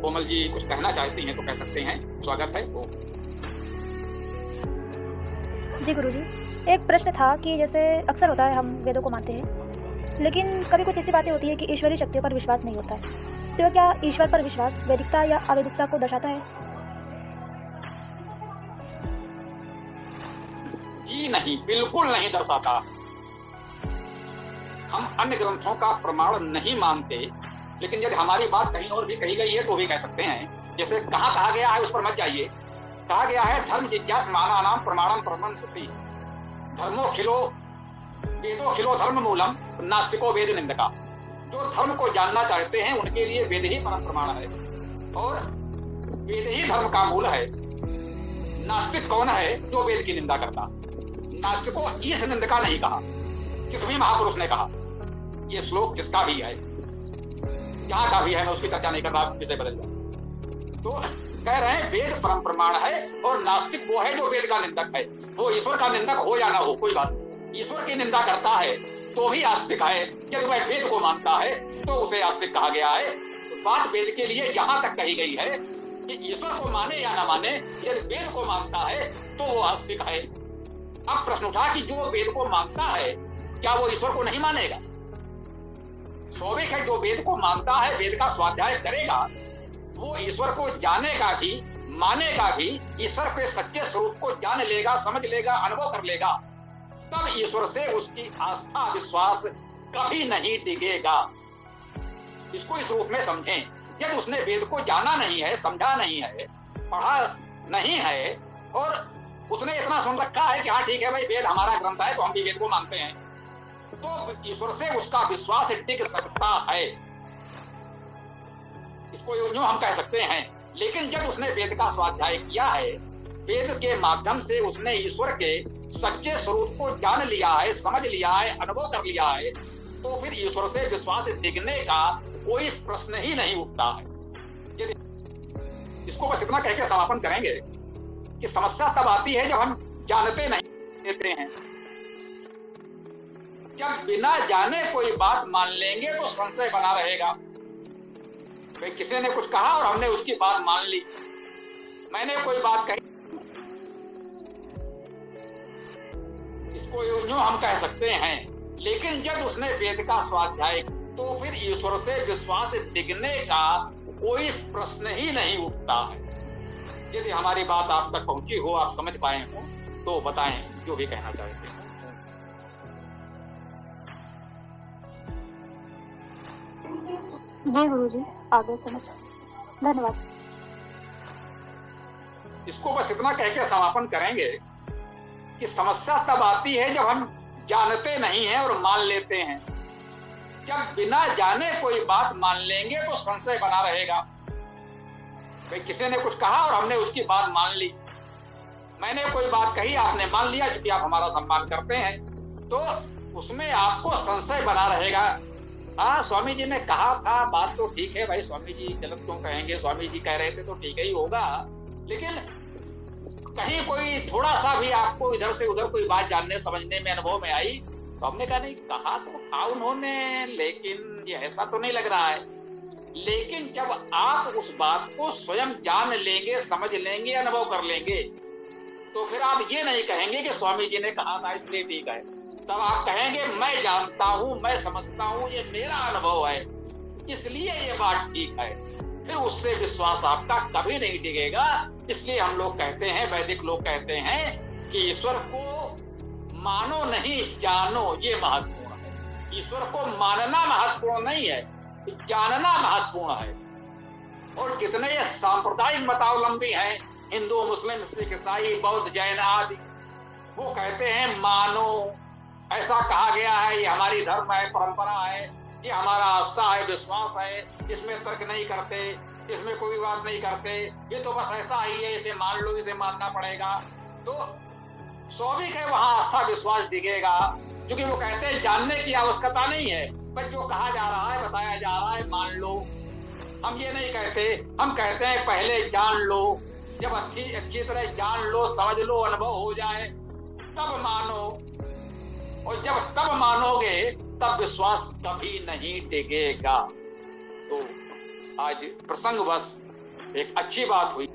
कोमल जी कुछ कहना चाहती हैं तो कह सकते हैं, स्वागत है। जी गुरुजी, एक प्रश्न था कि जैसे अक्सर होता है हम वेदों को मानते हैं, लेकिन कभी कुछ ऐसी बातें होती है कि ईश्वरीय शक्तियों पर विश्वास नहीं होता है। तो क्या ईश्वर पर विश्वास वैदिकता या अवैदिकता को दर्शाता है? जी नहीं, बिल्कुल नहीं दर्शाता। हम अन्य ग्रंथों का प्रमाण नहीं मानते, लेकिन यदि हमारी बात कहीं और भी कही गई है तो भी कह सकते हैं। जैसे कहाँ कहा गया है उस पर मत जाइए। कहा गया है धर्म जिज्ञास माना नाम प्रमाणम परमं सति, धर्मो खिलो वेदो खिलो धर्म मूलम नास्तिको वेद निंदका। जो धर्म को जानना चाहते हैं उनके लिए वेद ही परम प्रमाण है और वेद ही धर्म का मूल है। नास्तिक कौन है? जो वेद की निंदा करता। नास्तिको ईश निंदका नहीं कहा, किस भी महापुरुष ने कहा। ये श्लोक जिसका भी है, जहां का भी है, मैं उसकी चर्चा नहीं कर रहा, विषय बदल जाए। तो कह रहे हैं वेद परम प्रमाण है और नास्तिक वो है जो वेद का निंदक है। वो ईश्वर का निंदक हो या ना हो कोई बात नहीं, ईश्वर की निंदा करता है तो भी आस्तिक है। जब वह वेद को मानता है तो उसे आस्तिक कहा गया है। तो बात वेद के लिए यहां तक कही गई है कि ईश्वर को माने या ना माने, यदि वेद को मानता है तो वो आस्तिक है। अब प्रश्न उठा कि जो वेद को मानता है क्या वो ईश्वर को नहीं मानेगा? स्वाभाविक है, जो वेद को मानता है, वेद का स्वाध्याय करेगा, वो ईश्वर को जानेगा भी, मानेगा भी, ईश्वर के सच्चे स्वरूप को जान लेगा, समझ लेगा, अनुभव कर लेगा। तब ईश्वर से उसकी आस्था विश्वास कभी नहीं डिगेगा। इसको इस रूप में समझें। यदि उसने वेद को जाना नहीं है, समझा नहीं है, पढ़ा नहीं है और उसने इतना सुन रखा है कि हाँ ठीक है भाई वेद हमारा ग्रंथ है तो हम भी वेद को मानते हैं, तो ईश्वर से उसका विश्वास टिक सकता है। इसको यूं हम कह सकते हैं। लेकिन जब उसने वेद का स्वाध्याय किया है, वेद के माध्यम से उसने ईश्वर के सच्चे स्वरूप को जान लिया है, समझ लिया है, अनुभव कर लिया है, तो फिर ईश्वर से विश्वास टिकने का कोई प्रश्न ही नहीं उठता है। इसको बस इतना कह के समापन करेंगे कि समस्या तब आती है जब हम जानते नहीं देते हैं। जब बिना जाने कोई बात मान लेंगे तो संशय बना रहेगा। भाई किसी ने कुछ कहा और हमने उसकी बात मान ली, मैंने कोई बात कही, इसको यूं हम कह सकते हैं। लेकिन जब उसने वेद का स्वाध्याय तो फिर ईश्वर से विश्वास टिकने का कोई प्रश्न ही नहीं उठता है। यदि हमारी बात आप तक पहुंची हो, आप समझ पाए हो, तो बताएं जो भी कहना चाहते हैं। जी गुरुजी, आगे समझ। धन्यवाद। इसको बस इतना कह के समापन करेंगे कि समस्या तब आती है जब हम जानते नहीं हैं और मान लेते हैं। जब बिना जाने कोई बात मान लेंगे तो संशय बना रहेगा। भाई किसी ने कुछ कहा और हमने उसकी बात मान ली, मैंने कोई बात कही, आपने मान लिया, क्योंकि आप हमारा सम्मान करते हैं, तो उसमें आपको संशय बना रहेगा। हाँ स्वामी जी ने कहा था, बात तो ठीक है भाई, स्वामी जी गलत क्यों कहेंगे, स्वामी जी कह रहे थे तो ठीक ही होगा। लेकिन कहीं कोई थोड़ा सा भी आपको इधर से उधर कोई बात जानने समझने में अनुभव में आई तो हमने कहा नहीं, कहा तो था उन्होंने, लेकिन ये ऐसा तो नहीं लग रहा है। लेकिन जब आप उस बात को स्वयं जान लेंगे, समझ लेंगे, अनुभव कर लेंगे, तो फिर आप ये नहीं कहेंगे कि स्वामी जी ने कहा था इसलिए ठीक है। तब आप कहेंगे मैं जानता हूं, मैं समझता हूं, ये मेरा अनुभव है, इसलिए ये बात ठीक है। फिर उससे विश्वास आपका कभी नहीं टिकेगा। इसलिए हम लोग कहते हैं, वैदिक लोग कहते हैं कि ईश्वर को मानो नहीं जानो, ये महत्वपूर्ण है। ईश्वर को मानना महत्वपूर्ण नहीं है, जानना महत्वपूर्ण है। और जितने ये सांप्रदायिक मतावलंबी हैं, हिंदू, मुस्लिम, सिख, ईसाई, बौद्ध, जैन आदि, वो कहते हैं मानो, ऐसा कहा गया है, ये हमारी धर्म है, परंपरा है, ये हमारा आस्था है, विश्वास है, इसमें तर्क नहीं करते, इसमें कोई बात नहीं करते, ये तो बस ऐसा ही है, इसे मान लो, इसे मानना पड़ेगा। तो स्वाभाविक है वहां आस्था विश्वास दिखेगा, क्योंकि वो कहते हैं जानने की आवश्यकता नहीं है, बस जो कहा जा रहा है, बताया जा रहा है, मान लो। हम ये नहीं कहते, हम कहते हैं पहले जान लो, जब अच्छी तरह जान लो, समझ लो, अनुभव हो जाए, तब मानो। और जब तब मानोगे तब विश्वास कभी नहीं टिकेगा। तो आज प्रसंग बस एक अच्छी बात हुई।